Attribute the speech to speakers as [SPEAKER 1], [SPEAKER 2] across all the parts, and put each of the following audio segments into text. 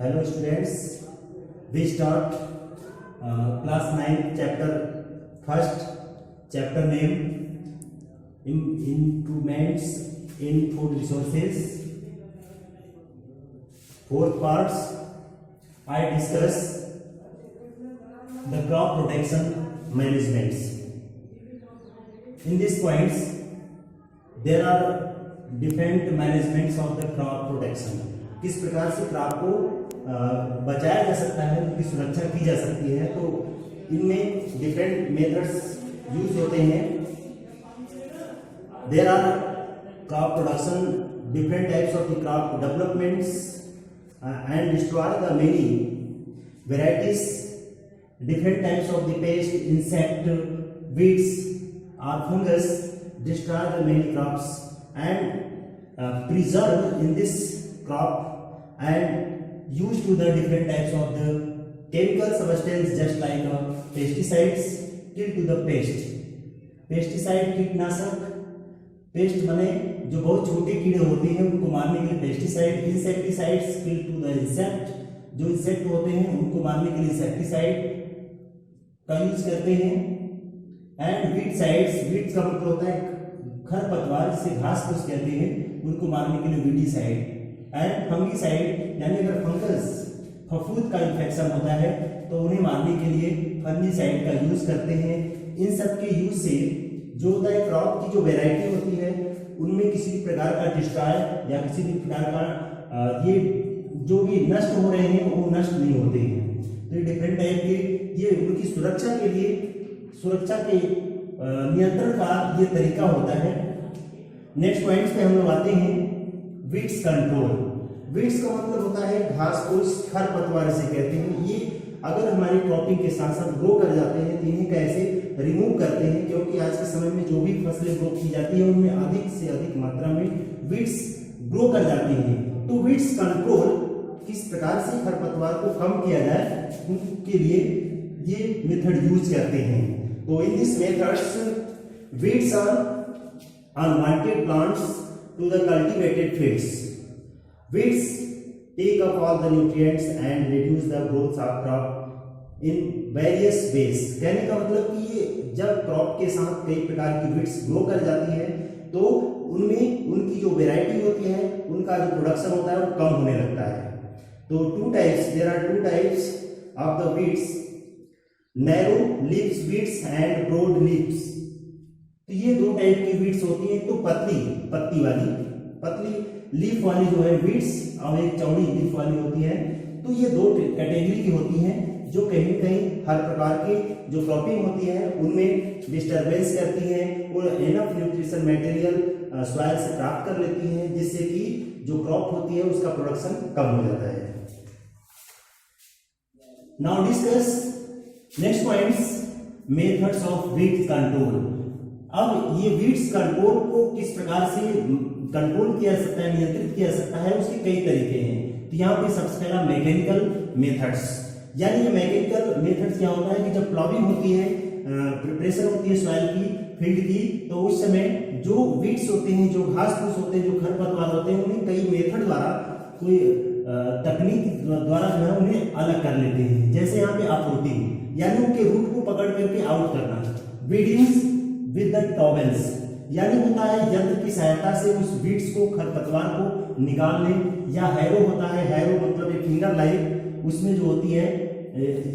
[SPEAKER 1] Hello students, we start class 9 chapter first, chapter name improvements in food resources. Fourth parts, I discuss the crop protection managements. In these points, there are different managements of the crop protection. किस प्रकार से crop को बचाया जा सकता है, उनकी सुरक्षा की जा सकती है, तो इनमें डिफरेंट मेथड्स यूज होते हैं. There are crop production, different types of the crop developments and destroy the many varieties, different types of the pest, insect, weeds और fungus destroy the many crops and preserve in this crop and use to the different types of the chemical substance just like pesticides kill to the pest. pesticide कीटनाशक, paste माने जो बहुत छोटे कीड़े होते हैं उनको मारने के लिए pesticide. Insecticides kill to the insect, जो इंसेक्ट होते हैं उनको मारने के लिए इंसेक्टिसाइड का यूज करते हैं. एंड वीडसाइड्स, वीड्स का मतलब होता है खरपतवार, जिसे घास फूस कहते हैं, उनको मारने के लिए वीडीसाइड. एंड फंगीसाइड, यानी अगर फंगस फफूंद का इन्फेक्शन होता है तो उन्हें मारने के लिए फंगीसाइड का यूज करते हैं. इन सब के यूज से जो होता है क्रॉप की जो वेराइटी होती है उनमें किसी भी प्रकार का डिस्ट्रॉय या किसी भी प्रकार का ये जो भी नष्ट हो रहे हैं वो नष्ट नहीं होते हैं. तो ये डिफरेंट टाइप के ये उनकी सुरक्षा के लिए, सुरक्षा के नियंत्रण का ये तरीका होता है. नेक्स्ट पॉइंट्स पे हम लोग आते हैं. Weeds control. वीड्स का मतलब होता है घास फूस, खरपतवार इसे कहते हैं. ये अगर हमारी क्रॉपिंग के साथ साथ ग्रो कर जाते हैं तो इन्हें कैसे रिमूव करते हैं, क्योंकि आज के समय में जो भी फसलें ग्रो की जाती है उनमें अधिक से अधिक मात्रा में वीड्स ग्रो कर जाती हैं. तो वीड्स कंट्रोल, किस प्रकार से खरपतवार को कम किया जाए उनके लिए ये मेथड यूज करते हैं. So in this methods, weeds are unwanted plants to the cultivated fields. Weeds take up all the nutrients and reduce the growth of crop in various ways. कहने का मतलब कि ये जब क्रॉप के साथ कई प्रकार की वीड्स ग्रो कर जाती है तो उनमें उनकी जो वेराइटी होती है उनका जो प्रोडक्शन होता है वो कम होने लगता है. तो there are two types of the weeds, narrow leaves weeds and broad leaves. तो ये दो टाइप की वीड्स होती हैं. तो पतली पत्ती वाली, पतली लीफ वाली जो है वीड्स और एक चौड़ी लीफ वाली होती है. तो ये दो कैटेगरी की होती हैं जो कहीं कहीं हर प्रकार की जो क्रॉपिंग होती है उनमें डिस्टरबेंस करती हैं और एनफ न्यूट्रिशन मटेरियल सॉइल से प्राप्त कर लेती हैं, जिससे कि जो क्रॉप होती है उसका प्रोडक्शन कम हो जाता है. Now discuss next points, methods of weeds control. अब ये वीड्स कंट्रोल को किस प्रकार से कंट्रोल किया जा सकता है, नियंत्रित किया जा सकता है, उसके कई तरीके हैं. तो यहाँ पे सबसे पहला मैकेनिकल मेथड्स. यानी ये मैकेनिकल मेथड्स क्या होता है कि जब प्लॉविंग होती है, प्रिपरेशन होती है सॉइल की, फील्ड की, तो उस समय जो वीड्स होते हैं, जो घास फूस होते हैं, जो खरपतवार होते हैं, उन्हें कई मेथड द्वारा, कोई तकनीक द्वारा जो है उन्हें अलग कर लेते हैं. जैसे यहाँ पे अपरूटिंग, यानी उनके रूट को पकड़ करके आउट करना. वीडिंग्स विद द टॉवेल्स, यानी होता है यंत्र की सहायता से उस वीड्स को, खरपतवार को निकालने. या हैरो होता है, हैरो मतलब एक फिंगर लाइक, उसमें जो होती है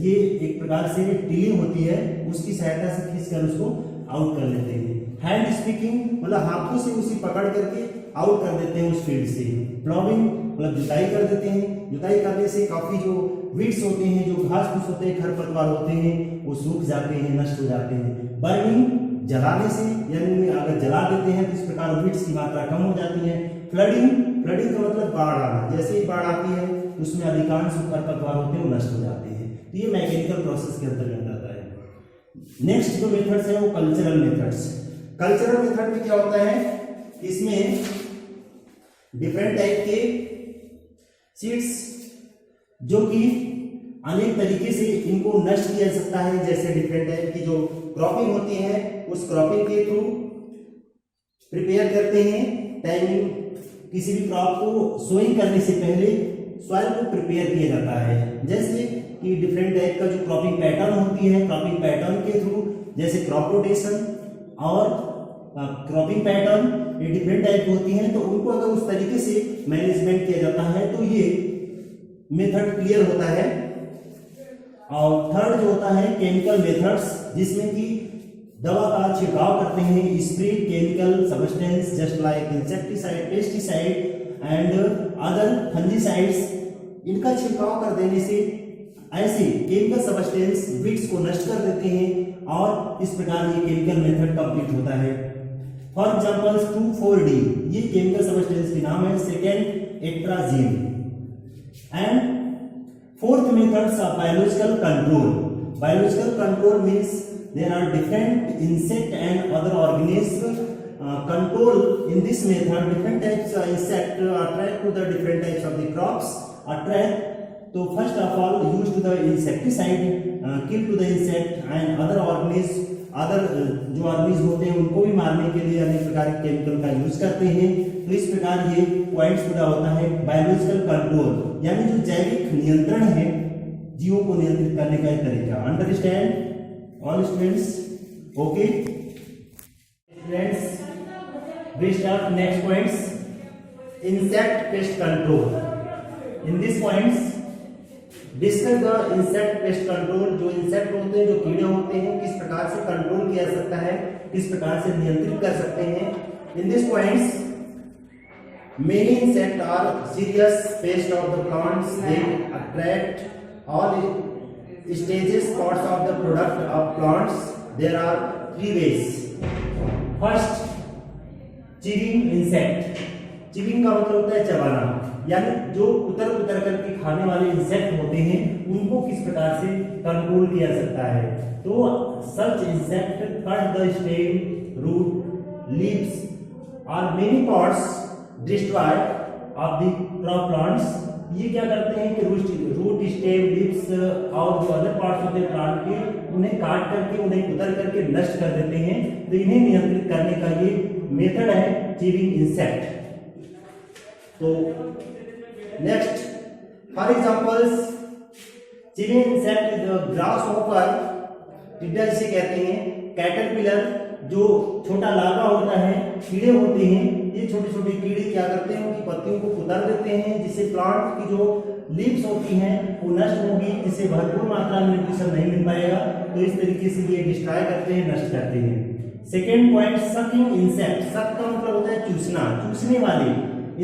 [SPEAKER 1] ये एक प्रकार से टीलिंग होती है, उसकी सहायता से खींचकर उसको आउट कर लेते हैं. हैंड स्पीकिंग मतलब हाथों से उसी पकड़ करके आउट कर देते हैं उस फील्ड से. प्लॉविंग मतलब जुताई कर देते हैं. जुताई करने से काफी जो वीड्स होते हैं, जो घास फूस होते हैं, खरपतवार होते हैं, वो सूख जाते हैं, नष्ट हो जाते हैं. बर्निंग, जलाने से, यानी अगर जला देते हैं तो इस प्रकार वीड्स की मात्रा कम हो जाती है. फ्लडिंग, फ्लडिंग का मतलब बाढ़ आना. जैसे ही बाढ़ आती है उसमें अधिकांश खरपतवार होते हैं वो नष्ट हो जाते हैं. तो ये मैकेनिकल प्रोसेस के अंतर्गत आता है. नेक्स्ट जो मेथड्स है वो कल्चरल मेथड्स. कल्चरल मेथड में क्या होता है, इसमें डिफरेंट टाइप के सीड्स जो कि अनेक तरीके से इनको नष्ट किया जा सकता है. जैसे डिफरेंट टाइप की जो क्रॉपिंग होती है उस क्रॉपिंग के थ्रू प्रिपेयर करते हैं. टाइमिंग, किसी भी क्रॉप को सोइंग करने से पहले सॉइल को प्रिपेयर किया जाता है। जैसे कि डिफरेंट टाइप का जो क्रॉपिंग पैटर्न होती है, क्रॉपिंग पैटर्न के थ्रू जैसे क्रॉप रोटेशन और क्रॉपिंग पैटर्न, ये डिफरेंट टाइप होती हैं, तो उनको अगर उस तरीके से मैनेजमेंट किया जाता है तो ये मेथड क्लियर होता है। और थर्ड जो होता है केमिकल मेथड्स, जिसमें कि दवा का छिड़काव करते हैं, spray chemical substance just like insecticide, pesticide and other fungicides, इनका छिड़काव कर देने से ऐसे केमिकल सब्सटेंस वीड्स को नष्ट कर देते हैं और इस प्रकार ये केमिकल मेथड कंप्लीट होता है। फॉर एग्जांपल 2,4-D, ये केमिकल सब्सटेंस के नाम है, second atrazine. And fourth methods of biological control. Biological control means there are different insect and other organisms control in this method. Different types of insect attract to the different types of the crops attract. So first of all used the insecticide kill to the insect and other organisms, other जो organism होते हैं उनको भी मारने के लिए अनेक प्रकार के केमिकल का यूज करते हैं। तो इस प्रकार ये पॉइंट्स पूरा होता है बायोलॉजिकल कंट्रोल, यानी जो जैविक नियंत्रण है, जीवों को नियंत्रित करने का एक तरीका। Understand all students? Okay friends, we start next points, insect pest control. In these points discuss the insect pest control. जो इंसेक्ट होते हैं, जो कीड़े होते हैं, किस प्रकार से कंट्रोल किया जा सकता है, किस प्रकार से नियंत्रित कर सकते हैं। In these points many insects are serious pest of the plants. They attract all stages parts of the product of plants. There are three ways. First, chewing insect. Chewing का मतलब होता है चबाना, यानी जो उतर करके खाने वाले इंसेक्ट होते हैं उनको किस प्रकार से कंट्रोल किया जा सकता है। तो such insect cut the stem, root, leaves or many parts destroy of the crop plants. ये क्या करते हैं कि रूट स्टेम लीव्स और जो अदर पार्ट्स होते हैं प्लांट के, उन्हें काट करके उन्हें उतर करके नष्ट कर देते हैं। तो इन्हें नियंत्रित करने का ये मेथड है चीविंग इंसेक्ट। तो next for examples chewing insect is grass hopper, टिड्डा जिसे कहते हैं, कैटरपिलर जो छोटा लार्वा होता है, कीड़े होते हैं, ये छोटे छोटे कीड़े क्या करते हैं उनकी पत्तियों को कुतर देते हैं, जिससे प्लांट की जो लीव्स होती हैं वो नष्ट होगी, जिससे भरपूर मात्रा में न्यूट्रिशन नहीं मिल पाएगा। तो इस तरीके से ये डिस्ट्रॉय करते हैं, नष्ट करते हैं। Second point sucking insect. सक का मतलब होता है चूसना, चूसने वाले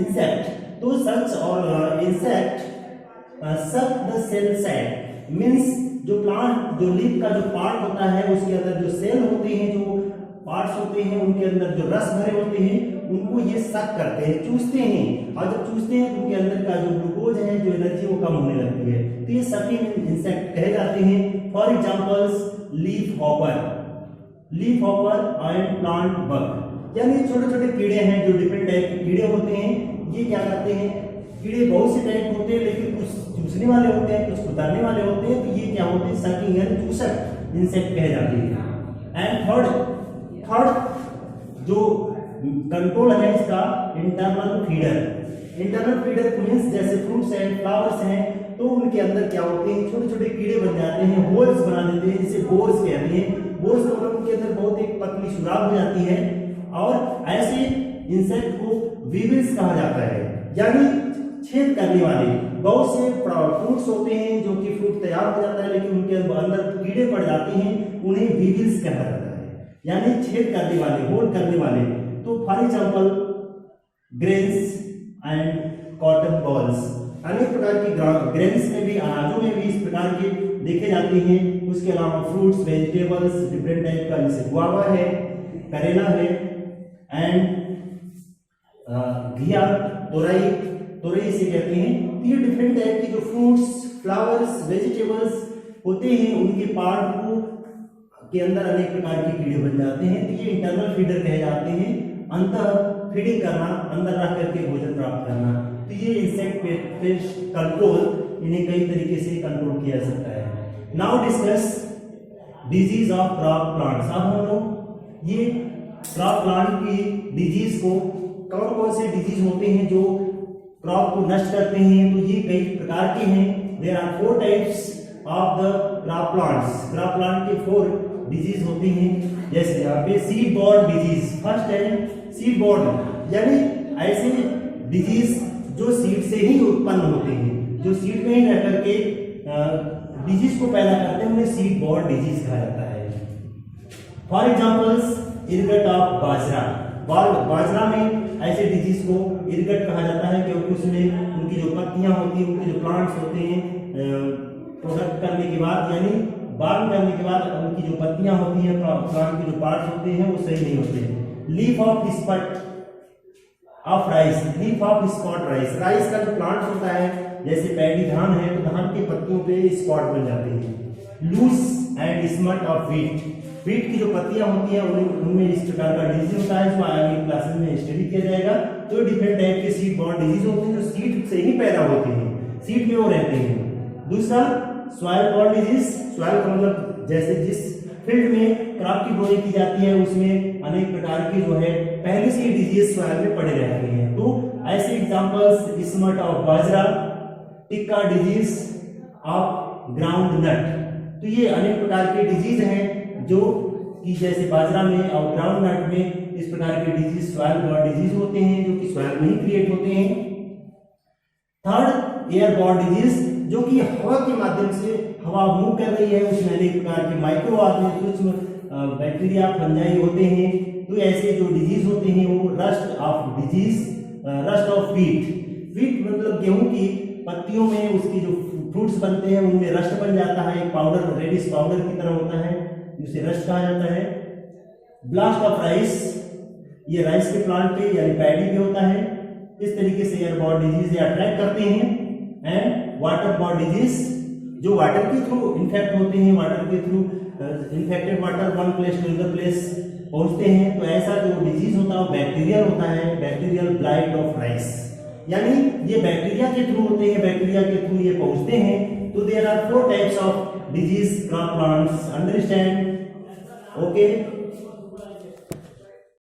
[SPEAKER 1] इंसेक्ट। तो सच और insect suck the sell side means जो प्लांट जो लीफ का जो पार्ट होता है उसके अंदर जो सेल होते हैं, जो पार्ट्स होते हैं, उनके अंदर जो रस भरे होते हैं उनको ये सक करते हैं, चूसते हैं। और जब चूसते हैं तो उनके अंदर का जो ग्लूकोज है, जो एनर्जी वो कम होने लगती है। तो ये सकिंग इंसेक्ट कहे जाते हैं। For examples leaf hopper and plant bug, यानी छोटे छोटे कीड़े हैं जो डिफरेंट टाइप के कीड़े होते हैं। ये क्या करते हैं, कीड़े बहुत से टाइप होते हैं, लेकिन कुछ चूसने वाले होते हैं, कुछ उतारने वाले होते हैं। तो ये क्या होते हैं, सकिंग यानी चूसक इंसेक्ट कहे जाते हैं। एंड थर्ड जो कंट्रोल है इसका इंटरनल फीडर मीन्स जैसे फ्रूट्स हैं, फ्लावर्स हैं, तो उनके अंदर क्या होते हैं, छोटे छोटे कीड़े बन जाते हैं, होल्स बना देते हैं, जिसे बोर्स कहते हैं। बोर्स का मतलब उनके अंदर बहुत एक पतली सुराख हो जाती है, और ऐसे इंसेक्ट को वीविल्स कहा जाता है, यानी छेद करने वाले। बहुत से फ्रूट्स होते हैं जो कि फ्रूट तैयार हो जाता है, लेकिन उनके अंदर कीड़े पड़ जाते हैं, उन्हें वीविल्स कहा जाता है, यानी छेद करने वाले, होल करने वाले। तो for example grains and cotton balls, अनेक प्रकार की ग्रेन्स में भी, अनाजों में भी इस प्रकार के देखे जाते हैं। उसके अलावा फ्रूट्स, वेजिटेबल्स डिफरेंट टाइप का, जैसे गुआवा है, करेला है, एंड घिया, तोरई से कहते हैं। ये डिफरेंट टाइप की जो फ्रूट्स, फ्लावर्स, वेजिटेबल्स होते हैं, उनके पार्ट को के अंदर अनेक प्रकार के कीड़े बन जाते हैं। तो ये इंटरनल फीडर कहे जाते हैं। अंदर फीडिंग करना, अंदर रख करके भोजन प्राप्त करना। तो ये इंसेक्ट पेस्ट कंट्रोल, इन्हें कई तरीके से कंट्रोल किया जा सकता है। Now discuss disease of crop plants. अब हम लोग ये क्रॉप प्लांट की डिजीज को, कौन कौन से डिजीज होते हैं जो क्रॉप को नष्ट करते हैं, तो ये कई प्रकार के हैं। There are 4 types of the crop plants. Crop plant के 4 डिजीज होते हैं, जैसे यहाँ पे सीड बॉर्न डिजीज। फर्स्ट है सीड बॉर्न, यानी ऐसे डिजीज जो सीड से ही उत्पन्न होते हैं, जो सीड में ही रह करके डिजीज को पैदा करते हैं, उन्हें सीड बॉर्न डिजीज कहा जाता है। फॉर एग्जाम्पल्स इरगट ऑफ बाजरा। बाजरा में ऐसे डिजीज को इरगट कहा जाता है, क्योंकि उसमें उनकी जो पत्तियां होती हैं, उनके जो प्लांट्स होते हैं प्रोडक्ट करने के बाद, यानी बाग करने के बाद उनकी जो पत्तियां होती हैं, प्लांट के जो पार्ट्स होते हैं, वो सही नहीं होते हैं। Leaf of spot of rice. Leaf of spot rice. Rice का जो प्लांट होता है, जैसे पैडी धान है, तो धान के पत्तियों पे स्पॉट बन जाते हैं। Loose and smut of wheat. Wheat की जो पत्तियां होती हैं, उनमें इस प्रकार का डिजीज होता है, इसको आगे क्लासेस में स्टडी किया जाएगा। तो डिफरेंट टाइप के सीड बॉर्न डिजीज होते हैं, जो सीड से ही पैदा होते हैं, सीड में वो रहते हैं। दूसरा सॉइल बॉर्न डिजीज। सॉइल का मतलब जैसे जिस फील्ड में क्रॉप की ग्रोइंग की जाती है, उसमें अनेक प्रकार के जो है पहले से ही डिजीज सॉइल में पड़े रहते हैं। तो ऐसे examples smut of bajra, tikka disease of groundnut. तो ये अनेक प्रकार के डिजीज हैं जो कि जैसे बाजरा में और ग्राउंड नट में इस प्रकार के डिजीज सॉइल बॉर्न डिजीज होते हैं, जो कि सॉइल में ही क्रिएट होते हैं। थर्ड एयर बॉर्न डिजीज, जो कि हवा के माध्यम से हवा मूव कर रही है, उसमें अनेक प्रकार के माइक्रो ऑर्गेनिज्म, सूक्ष्म बैक्टीरिया, फंजाई होते हैं। तो ऐसे जो डिजीज होते हैं वो rust of disease, rust of wheat. Wheat मतलब गेहूं की पत्तियों में उसकी जो फ्रूट्स बनते हैं, उनमें रस्ट बन जाता है, एक पाउडर, रेडिश पाउडर की तरह होता है, जिसे रस्ट कहा जाता है। ब्लास्ट ऑफ राइस, ये राइस के प्लांट पे यानी पैडी पे होता है। इस तरीके से एयर बॉर्न डिजीज अट्रैक्ट करते हैं। एंड वाटर बॉर्न डिजीज, जो वाटर के थ्रू इन्फेक्ट होते हैं, वाटर के through infected water one place to other place पहुंचते हैं। तो ऐसा जो डिजीज होता है वो बैक्टीरियल होता है, बैक्टीरियल ब्लाइट ऑफ राइस, यानी ये बैक्टीरिया के थ्रू होते हैं, बैक्टीरिया के थ्रू ये पहुंचते हैं। तो there are 4 types of disease crop plants. Understand? Okay.